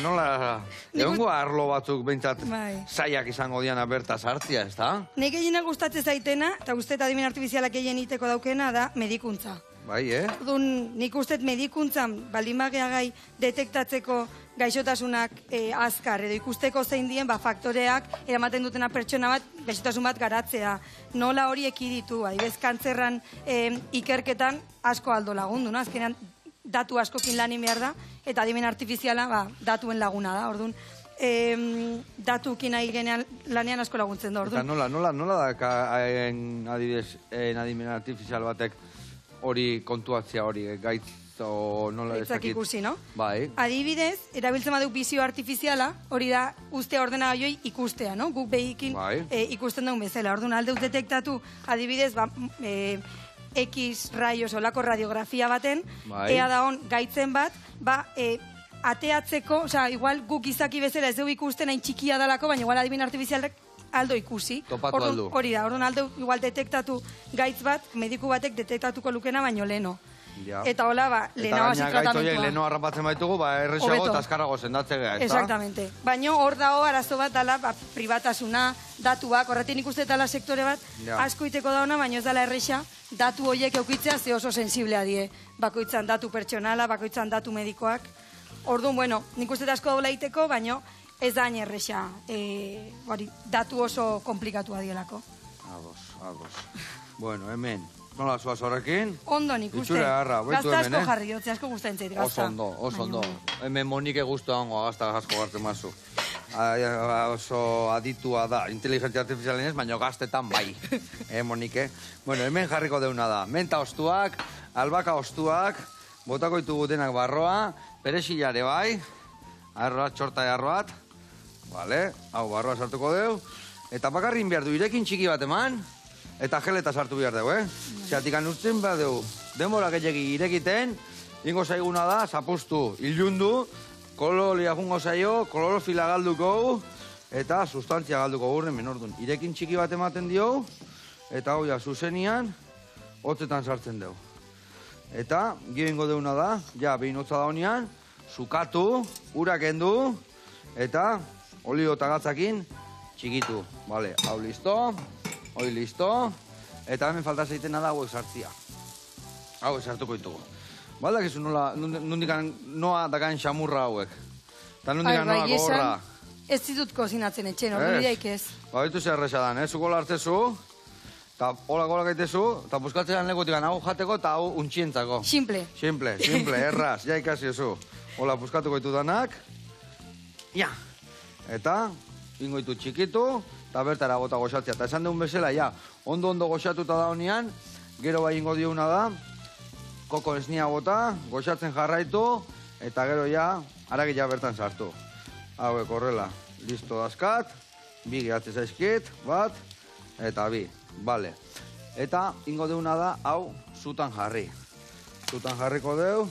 S1: egongo arlo batzuk behintzat zaiak izango diana berta sartzia, ez da?
S2: Nik egina gustatzen zaitena, eta uste adimen artifizialak egin iteko daukena, da medikuntza.
S1: Bai,
S2: Nik uste medikuntzan, baldin gai detektatzeko gaixotasunak azkar, edo ikusteko zein dien, faktoreak eramaten dutena pertsona bat, gaixotasun bat garatzea. Nola hori ekiditu, adibez, kantzerran ikerketan asko aldo lagundu, no? Azkenean datu askokin lanin behar da, eta adimen artifiziala datuen laguna da, orduan. Datukin nahi genean lanean asko laguntzen da, orduan.
S1: Eta nola da, adibidez, adimen artifizial batek hori kontuatzea hori, gaitz o nola ez dakit.
S2: Ikusi, no?
S1: Bai.
S2: Adibidez, erabiltzen baduk bizio artifiziala, hori da uste ordenagaioi ikustea, no? Guk behikin ikusten dugun bezala. Orduan, aldeuz detektatu, adibidez, X raios olako radiografia baten, ea da hon gaitzen bat, ateatzeko, igual guk izaki bezala ez dugu ikusten hain txikia dalako, baina igual adimen artifizialak aldo ikusi.
S1: Topatu aldo.
S2: Hori da, orduan aldo igual detektatu gaitz bat, mediku batek detektatuko lukena baino leheno. Eta hola, lehenago hasi tratamentua. Eta gaina gaitz
S1: leheno harrapatzen baitugu, erresago eta azkarago sendatze geha, ez da?
S2: Exactamente. Baina hor dago arazo bat dala, privatasuna, datuak, horretin ikuste dala sektore bat, asko iteko dauna, baina ez dala erresa, datu horiek eukitzea ze oso sensiblea die. Bakoitzan datu pertsonala, bakoitzan datu medikoak. Orduan, bueno, nik uste asko daula iteko, baina ez da hain erresa, datu oso komplikatua dielako.
S1: Ados. Bueno, hemen, nola zuaz horrekin?
S2: Ondo nik uste. Gazta asko jarri, dutze asko guztain zait, gazta.
S1: Oso ondo. Hemen Monike guztua hongo, gazta asko gartzen mazu. Oso aditua da, inteligentzia artifizialen ez, baina gaztetan bai. Monike. Bueno, hemen jarriko deuna da. Menta ostuak, albaka ostuak, botako ditugu denak barroa, perexilare bai, arroat, txorta arroat, Vale, hau barroa sartuko deu. Eta bakarrin behar du, irekin txiki bat eman, eta geleta sartu behar deu, Zeatikan urtzen behar deu, denbora gehiagi irekiten, ingo zaiguna da, zapustu, ilundu, kololia jungo zaio, kolorofila galduko, eta sustantzia galduko gurren menordun. Irekin txiki bat ematen dio, eta hau ja, zuzenian, hotzetan sartzen deu. Eta, gio ingo deuna da, ja, behin hotza da honean, sukatu, urak endu, eta olio eta gatzakin txikitu. Vale, hau listo, hoi listo, eta hemen falta zeitena da hauek sartzia. Hauek sartuko ditugu. Baldak izu nondikan noa dakan xamurra hauek. Eta nondikan noa gogorra.
S2: Ez ditut kozinatzen etxen, hori daik ez.
S1: Ba, ditu zer rezadan, zukola hartzezu, eta hola gaitezu, eta buskatzean legotikan hau jateko eta hau untxientzako.
S2: Simple.
S1: Simple, erraz, ja ikasi ezu. Hola, buskatuko ditu danak. Ja. Eta, ingo ditu txikitu, eta bertara gota goxatzea. Eta esan deun bezala, ja, ondo goxatuta da honean, gero bai ingo diuna da, koko esnia gota, goxatzen jarraitu, eta gero ja, haragia bertan sartu. Hauek horrela, listo dazkat, bi gehatzen zaizkit, bat, eta bi, bale. Eta ingo deuna da, hau, zutan jarri. Zutan jarriko deu,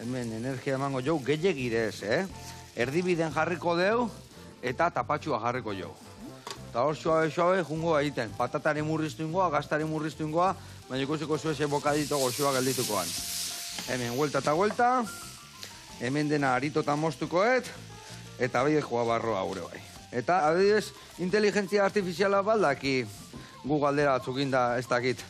S1: hemen energia emango jau, gehiagirez, Erdibiden jarriko deu, eta tapatxua jarriko jau. Eta hor suabe, jungo egiten. Patatari murriztu ingoa, gaztari murriztu ingoa, baina ikusiko zuese bokadito goxua gelditukoan. Hemen, huelta eta huelta, hemen dena haritotan moztukoet, eta behi joa barroa gure bai. Eta, adibidez, inteligentzia artifiziala baldaki gu galdera atzukinda ez dakit.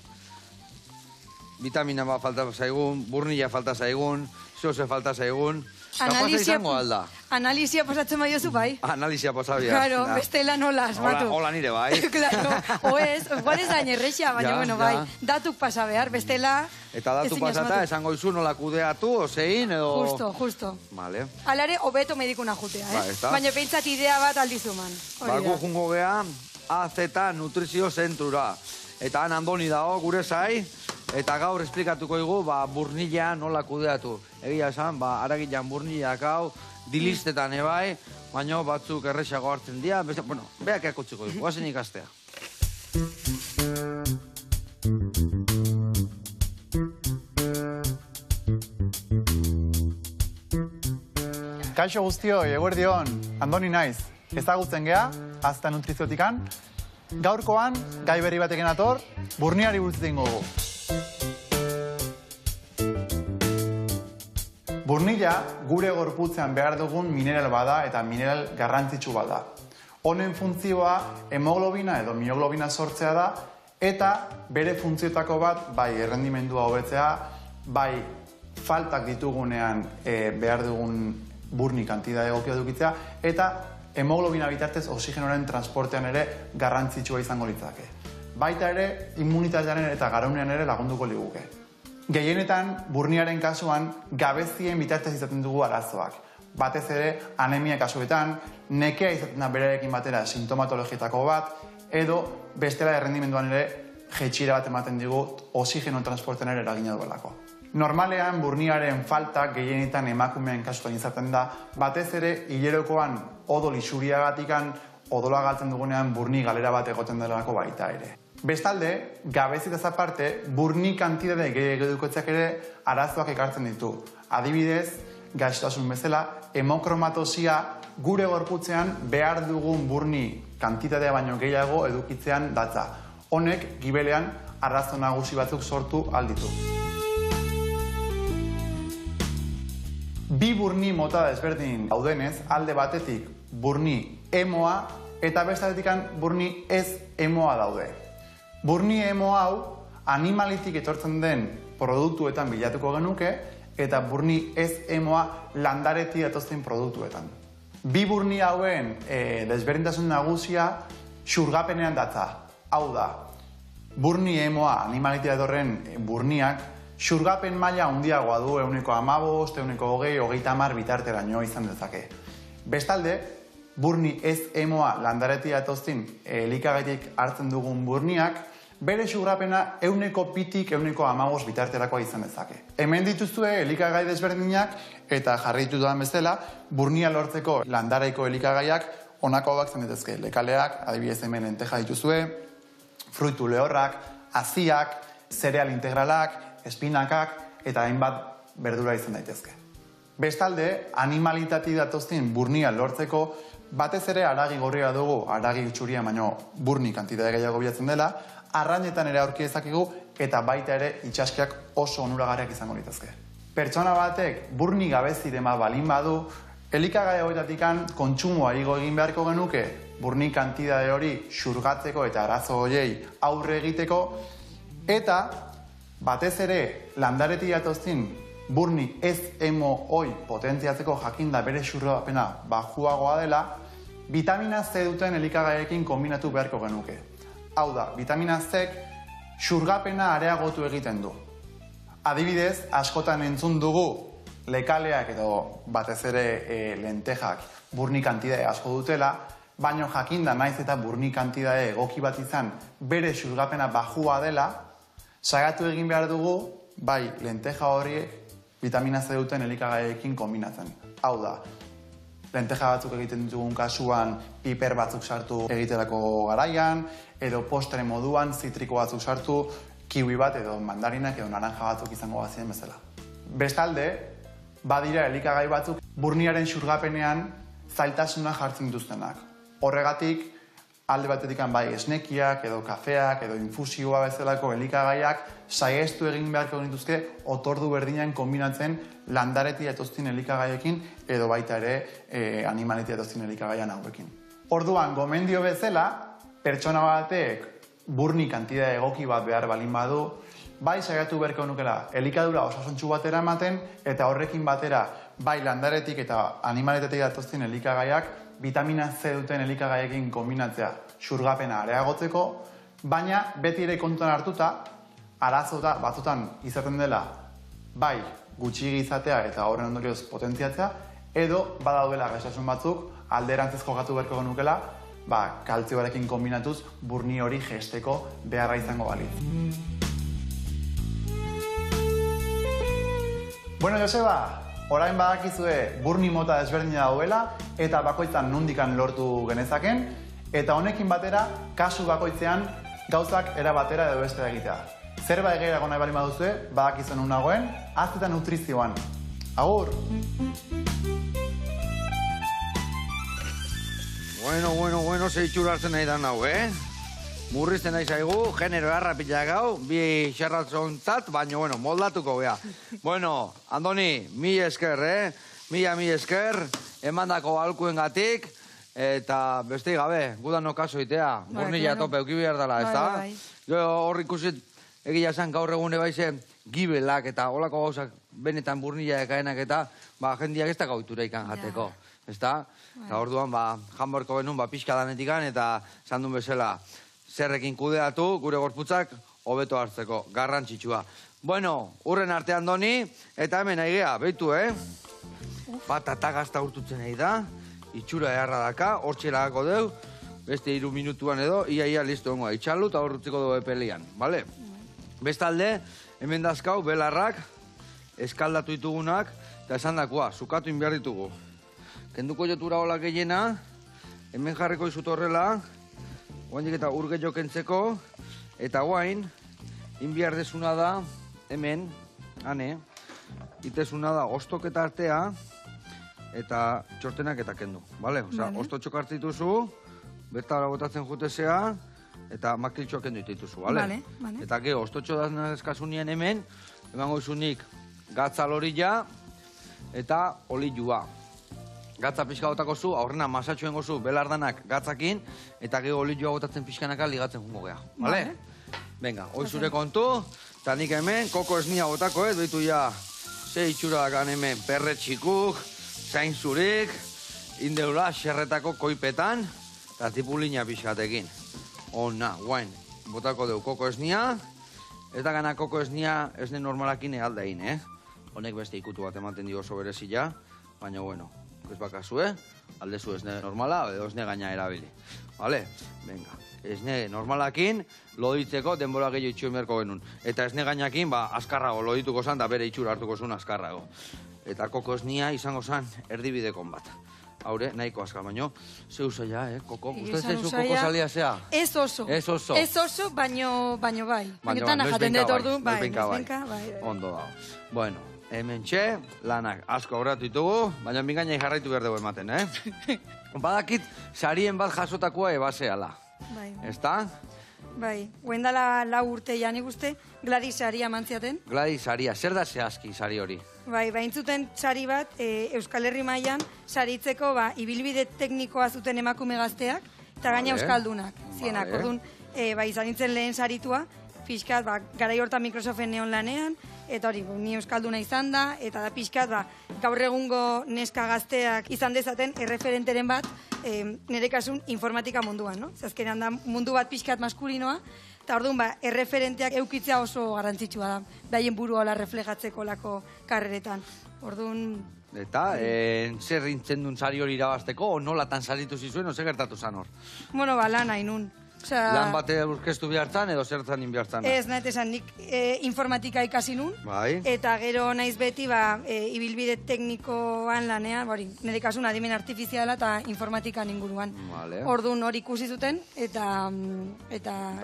S1: Vitamina bat falta zaigun, burnilla falta zaigun, zehose falta zaigun.
S2: Analizia pasatzen baiozu bai.
S1: Analizia pasabia.
S2: Claro, bestela nola asmatu.
S1: Hola nire bai.
S2: Claro, oez, igual ez da inerrexia, baina bueno, bai. Datuk pasa behar, bestela...
S1: Eta datuk pasata, esango izu nola kudeatu, ozein, edo...
S2: Justo.
S1: Vale.
S2: Alare, hobeto medikuna jutea, Baina peintzat idea bat aldizuman.
S1: Bago jungo gea, AZ Nutrizio Zentrura. Eta han Andoni dago, gure zai, eta gaur esplikatuko igu, burnilla nola kudeatu. Egia esan, aragilan burnillak hau, dilistetan ebai, baina batzuk errexago hartzen dira, bueno, beak akutziko dugu, guazen ikastea.
S5: Kaixo guztioi, eguerdion, Andoni naiz. Ezagutzen gea, AZ Nutriziotikan. Gaurkoan, gai berri batekin ator, burniari buruz dingo dugu. Burnilla gure gorputzean behar dugun mineral bada eta mineral garrantzitsu bada. Honen funtzioa hemoglobina edo mioglobina sortzea da eta bere funtzioetako bat bai errendimendua hobetzea, bai faltak ditugunean behar dugun burni kantitate egokia edukitzea eta hemoglobina bitartez oxigenoaren transportean ere garrantzitsua izango litzake. Baita ere immunitatearen eta garaunean ere lagunduko liguke. Gehienetan, burniaren kasuan, gabezien bitartez izaten dugu arazoak. Batez ere, anemia kasuetan, nekea izaten da berarekin batera sintomatologietako bat, edo bestela errendimenduan ere jetxira bat ematen digu oxigeno transportean ere eragina duelako. Normalean, burniaren faltak gehienetan emakumeen kasuetan izaten da, batez ere, hilerokoan odol isuriagatikan, odola galtzen dugunean burni galera bat egoten delako baita ere. Bestalde, gabezitaz aparte, burni kantitate gehiago edukotzeak ere arazoak ekartzen ditu. Adibidez, gaixotasun bezala, hemokromatosia gure gorputzean behar dugun burni kantitatea baino gehiago edukitzean datza. Honek, gibelean, arazo nagusi batzuk sortu alditu. Bi burni mota desberdin daudenez, alde batetik burni emoa eta bestetik burni ez emoa daude. Burni emo hau animalitik etortzen den produktuetan bilatuko genuke eta burni ez emoa landaretik datozen produktuetan. Bi burni hauen desberdintasun nagusia xurgapenean datza. Hau da, burni emoa animalitik datorren burniak xurgapen maila handiagoa du 15%, 20%, 30% bitarteraino izan dezake. Bestalde, burni ez emoa landaretik datozen elikagaitik hartzen dugun burniak bere xurgapena 1%-tik 15% bitarterakoa izan dezake. Hemen dituzue elikagai desberdinak eta jarri ditudan bezala, burnia lortzeko landaraiko elikagaiak honakoak zen dituzke. Lekaleak, adibidez hemen lenteja dituzue, fruitu lehorrak, haziak, zereal integralak, espinakak eta hainbat berdura izan daitezke. Bestalde, animalitati datozten burnia lortzeko, batez ere haragi gorria dugu, haragi txuria baino burni kantitate gehiago bilatzen dela, arrainetan ere aurki dezakegu eta baita ere itsaskiak oso onuragarriak izango litezke. Pertsona batek burni gabezire bat balin badu, elikagai hauetatikan kontsumoa igo egin beharko genuke, burni kantitate hori xurgatzeko eta arazo horiei aurre egiteko, eta batez ere landaretik datozten burni ez emo hoi potentziatzeko jakinda bere xurgapena bajuagoa dela, vitamina C duten elikagaiekin kombinatu beharko genuke. Hau da, vitamina Cek xurgapena areagotu egiten du. Adibidez, askotan entzun dugu lekaleak edo batez ere lentejak burni kantitate asko dutela, baino jakinda naiz eta burni kantitate egoki bat izan bere xurgapena bajua dela, saiatu egin behar dugu, bai lenteja horiek vitamina C duten elikagaiekin kombinatzen. Hau da, lenteja batzuk egiten ditugun kasuan piper batzuk sartu egiterako garaian, edo postre moduan zitriko batzuk sartu, kiwi bat edo mandarinak edo naranja batzuk izango bazien bezala. Bestalde, badira elikagai batzuk burniaren xurgapenean zailtasuna jartzen dituztenak. Horregatik, alde batetik bai esnekiak, edo kafeak, edo infusioa bezalako elikagaiak saiestu egin beharko dituzke otordu berdinean kombinatzen landaretik datozten elikagaiekin edo baita ere animaletik datozten elikagaian hauekin. Orduan, gomendio bezala, pertsona batek burni kantitate egoki bat behar balin badu, bai saiatu beharko nukela elikadura osasuntsu batera ematen eta horrekin batera bai landaretik eta animaletik datozten elikagaiak vitamina C duten elikagaiekin kombinatzea xurgapena areagotzeko, baina beti ere kontuan hartuta, arazota batzutan izaten dela bai gutxi izatea eta horren ondorioz potentziatzea, edo badaudela gaixotasun batzuk alderantzez jokatu beharko genukela, kaltzioarekin kombinatuz burni hori jesteko beharra izango balitz. Bueno, Joseba, orain badakizue burni mota desberdina dauela eta bakoitzan nondikan lortu genezaken, eta honekin batera, kasu bakoitzean gauzak era batera edo bestera egitea. Zerbait gehiago nahi bali baduzue, badakizuen nun nagoen, ahaztu eta nutrizioan. Agur!
S1: Bueno, ze itxura hartzen nahi dan hau, Murrizten nahi zaigu, genero errapila gau, bi xerratzontzat, baina, moldatuko gea. Bueno, Andoni, mi esker, mi esker, emandako alkuengatik, eta beste gabe, gudano kaso itea, burnilla tope euki behar dela, ez da? Jo hor ikusit, egia esan gaur egune baize, gibelak eta olako gauzak benetan burnilla ekaenak eta, jendiak ez da gautura ikan jateko, ez da? Eta orduan, janborko benun, pixka danetikan, eta zandun bezala, zerrekin kudeatu, gure gorputzak, hobeto hartzeko, garrantzitsua. Bueno, urren artean Andoni, eta hemen nahi gea, behitu, Patata gazta urtutzen nahi da, itxura eharra daka, hortxe lagako deu, beste 3 minutuan edo, ia listo ongoa, itxalu eta horretziko dugu epelian, bale? Bestalde, hemen dazkau, belarrak, eskaldatu ditugunak, eta esan dakoa, zukatu inbiar ditugu. Kenduko jotura hola gehiena, hemen jarriko izut horrela, guaindik eta urge jokentzeko, eta guain, inbiar desuna da, hemen, hane, itezuna da, ostoketa artea, eta txortenak eta kendu, bale? Osa, ostotxok hartzituzu, bertara botatzen jutezea, eta makiltxoak kendu dituzu, bale? Eta geho, ostotxo da eskazunien hemen, emango izunik gatza lorilla, eta olilua. Gatza pixka gotako zu, aurrena masatxuen gozu belardanak gatzakin, eta geho olilua gotatzen pixkanaka ligatzen jungo geha, bale? Venga, hoi zure kontu, eta nik hemen, koko esnia gotako, behitu ja, ze itxura dakan hemen, perre txikuk, zain zurik, indeula xerretako koipetan, eta tipulina pixkatekin. Ona, guain, botako deu koko esnia, eta gana koko esnia esne normalakin ealdain, Honek beste ikutu bat ematen dio oso berezila, baina, bueno, ez bakazu, aldezu esne normala, edo esne gaina erabili. Vale? Venga, esne normalakin, loditzeko denbora gehiago itxuen beharko genuen. Eta esne gainakin, azkarrago lodituko zan, da bere itxura hartuko zuen azkarrago. Eta koko esnia izango zan erdibidekon bat. haure, nahiko azkar, baino, ze usaila, koko? Uste
S2: Esan
S1: zaizu
S2: usaia-
S1: koko salia zea?
S2: Ez oso.
S1: Ez oso.
S2: Ez oso, baino bai.
S1: Baina,
S2: Baina jaten dut ordu,
S1: noizbehinka
S2: bai.
S1: Ondo dago. Bueno, hemen lanak asko aurratu ditugu, baina mingainai jarraitu behar dugu ematen, Badakit, sarien bat jasotakoa ebaseala.
S2: Bai.
S1: Ezta?
S2: Bai, guendala 4 urte janik uste, Gladys saria mantziaten.
S1: Gladys saria, zer da zehazki sari hori?
S2: Bai, baintzuten sari bat, Euskal Herri mailan saritzeko, ibilbide teknikoa zuten emakume gazteak, eta gaina
S1: Vale.
S2: euskaldunak, zienak.
S1: Vale.
S2: Orduan, bai, izan nintzen lehen saritua, pixkat, garai hortan Microsoften neon lanean, eta hori, ni euskalduna izan da, eta da pixkat, gaur egungo neska gazteak izan dezaten erreferenteren bat, nire kasun informatika munduan, no? Zazkenean da mundu bat pixkat maskulinoa, eta orduan, erreferenteak eukitzea oso garrantzitsua da, behaien burua hola reflejatzeko lako karreretan. Orduan,
S1: Eta, zer rintzen duen sari hori irabazteko, o nolatan saritu zizuen, o zer gertatu zan hor?
S2: bueno, lan hain nun. Osea,
S1: Lan bate aurkeztu bihartzan, edo zertzan inbihartzan?
S2: Ez, nahet esan, nik informatika ikasi nun,
S1: Bai.
S2: eta gero naiz beti, ibilbide teknikoan lanean, nire kasun adimen artifiziala eta informatikan inguruan.
S1: Vale.
S2: Orduan hori ikusi zuten, eta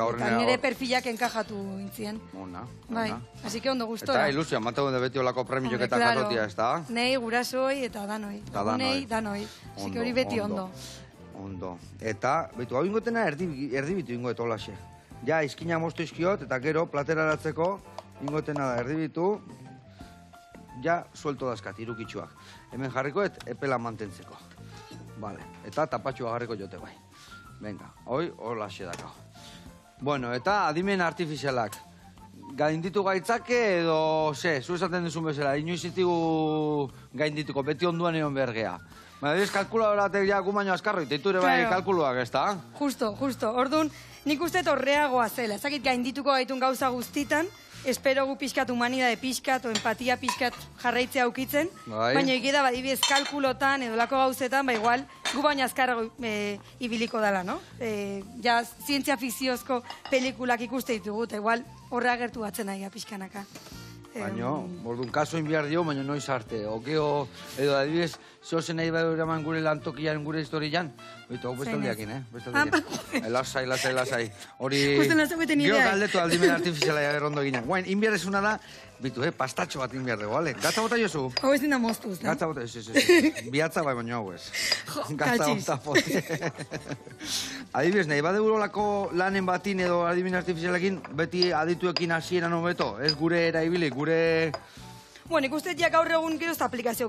S1: horrena
S2: nire
S1: hor-
S2: perfilak enkajatu intzien.
S1: Ona,
S2: Bai,
S1: ona.
S2: así que ondo gustora.
S1: Eta ilusia, mateu de beti olako premiok
S2: Hombre,
S1: eta
S2: claro.
S1: jasotia, ez da?
S2: Nei, gurasoi eta danoi.
S1: Eta danoi.
S2: Nei, danoi. Así que hori beti ondo.
S1: Ondo. Eta, betu, hau ingotena erdibitu ingoet olaxe. Ja, izkina moztu izkiot, eta gero, plateraratzeko, ingotena da erdibitu, ja, suelto dazkat, irukitxuak. Hemen jarrikoet, epela mantentzeko. Vale, eta tapatxua jarriko jote bai. Venga, hoi, olaxe dakao. Bueno, eta adimen artifizialak. Gainditu gaitzake edo, zu esaten duzun bezala, inoiz itigu gaindituko, beti onduan egon bergea. Baina, ez kalkuladoratek ja gumaino askarro, iteitu ere bai
S2: Claro.
S1: kalkuluak, ez da?
S2: Justo. Orduan, nik uste horreagoa zela. Ezakit gaindituko gaitun gauza guztitan, espero gu pixkat humanidade pixkat, o empatia pixkat jarraitzea aukitzen,
S1: Bai.
S2: baina egida badibidez kalkulotan edo lako gauzetan, igual, gu baina azkarrago ibiliko dela, no? Ja, zientzia fikziozko pelikulak ikuste ditugu, eta igual horre agertu batzen nahi pixkanaka.
S1: Baina, orduan, kaso inbiar dio, baina noiz arte. Okeo, edo adibidez, zehozen nahi badu eraman gure lantokian, gure historian, oitu, hau bestaldiakin, bestaldiakin. Lasai. Hori,
S2: Justo nazaueten
S1: gero
S2: idea.
S1: galdetu aldimen artifiziala errondo ginen. Guain, inbiarrezuna da, bitu, pastatxo bat inbiar dugu, bale? Gatza bota jozu?
S2: Hau ez dina moztuz, da?
S1: Gatza bota, ez. Biatza bai, baina hau ez. Gatza
S2: kaltxiz.
S1: bota pote. Adibidez, nahi bade olako lanen batin edo adimen artifizialekin, beti adituekin hasieran hobeto, ez gure eraibili, gure...
S2: Bueno, ikusten ja gaur egun gero ez da aplikazio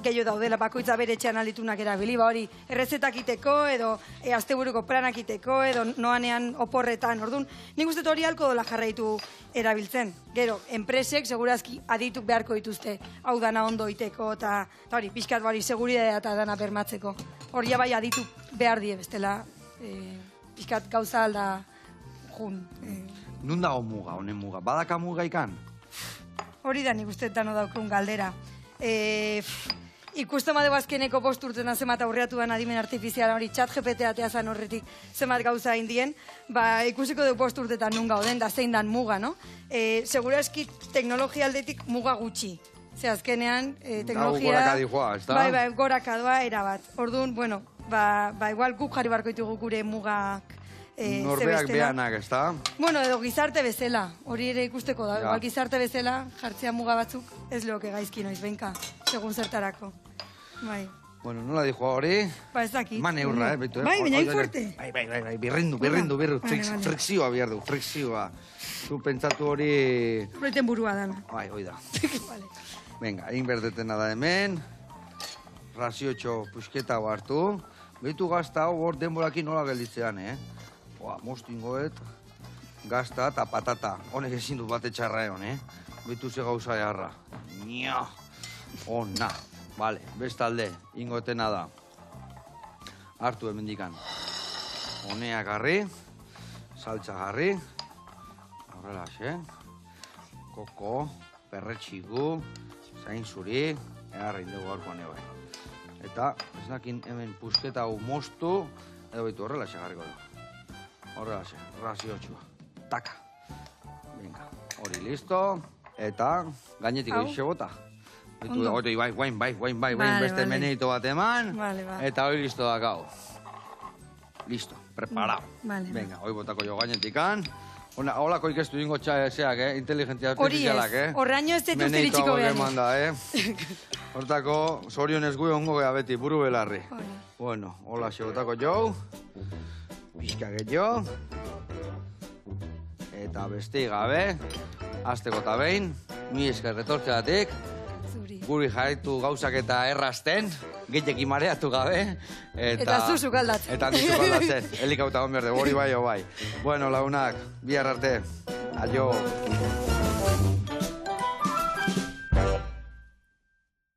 S2: gehiago daudela bakoitza bere etxean alditunak erabili, hori errezetak iteko, edo asteburuko planak iteko, edo noanean oporretan, orduan, nik uste hori halko dola jarraitu erabiltzen. Gero, enpresek segurazki adituk beharko dituzte, hau dana ondo iteko, eta hori, pixkat hori seguridadea eta dana bermatzeko. Hori bai aditu behar die bestela, pixkat gauza alda jun.
S1: Nun dago muga, honen muga? Badaka muga ikan?
S2: Hori da nik uste dano daukun galdera. Ikusten badego azkeneko 5 urtean zemat aurreatu dan adimen artifiziala hori chat GPT atea zan horretik zemat gauza indien, ikusiko dugu 5 urtetan nun gauden da zein dan muga, no? Segurazki teknologia aldetik muga gutxi. Ze azkenean teknologia...
S1: goraka dihoa, ez da?
S2: Bai, goraka doa erabat. Orduan, bueno, igual guk jarri barko ditugu gure mugak
S1: Norbeak behanak, ez da?
S2: Bueno, edo gizarte bezala, hori ere ikusteko da.
S1: Ja.
S2: Igual gizarte bezala, jartzea muga batzuk, ez lehoke gaizki noiz, benka, segun zertarako. Bai.
S1: Bueno, nola dijo hori?
S2: Ba, ez dakit.
S1: Man eurra, betu,
S2: Bai, baina hain fuerte.
S1: Bai, birrindu,
S2: Vale.
S1: frikzioa behar du, frikzioa. Zu pentsatu hori...
S2: Horreten burua dana.
S1: Bai, hoi da.
S2: Vale.
S1: Venga, egin berdetena da hemen. Raziotxo pusketa hartu. Behitu gazta hau hor denborakin nola gelditzean, mostu ingoet. Gazta eta patata. Honek ezin dut bate txarra egon, Behitu ze gauza eharra. Nia. Ona. Vale, bestalde, ingotena da. Hartu hemendikan. Honea garri. Saltza garri. Horrela, Koko, perretxigu, zain zuri, eharri dugu gaurkoan bai. Eta, ez nakin hemen pusketa hau mostu, edo behitu horrela garriko du. Horrela raziotxua. Taka. Venga, hori listo. Eta, gainetiko
S2: Hau.
S1: ise bota. Hori, guain,
S2: Vale,
S1: beste
S2: vale.
S1: meneito bat eman,
S2: Vale, vale.
S1: eta hori listo dakau. Listo, preparado.
S2: Vale,
S1: Venga, hoi botako jo gainetikan. Holako ikestu dingo txaseak, inteligentzia
S2: Hori ez,
S1: artifizialak,
S2: horraino ez dut uste
S1: Meneito
S2: ditxiko
S1: hauek
S2: behar.
S1: emanda, Hortako, zorionez gu ongo gea beti, buru belarri.
S2: Hori.
S1: Bueno, hola botako jo. Pixka gehiago. Eta besti gabe, azteko eta behin, mi esker retortzeatik,
S2: Zuri.
S1: guri jarraitu gauzak eta errazten, gehiakin mareatu gabe.
S2: Eta zu sukaldatzen.
S1: Eta ni sukaldatzen, helikauta hon berde, hori bai, o bai. Bueno, launak, bihar arte, aio.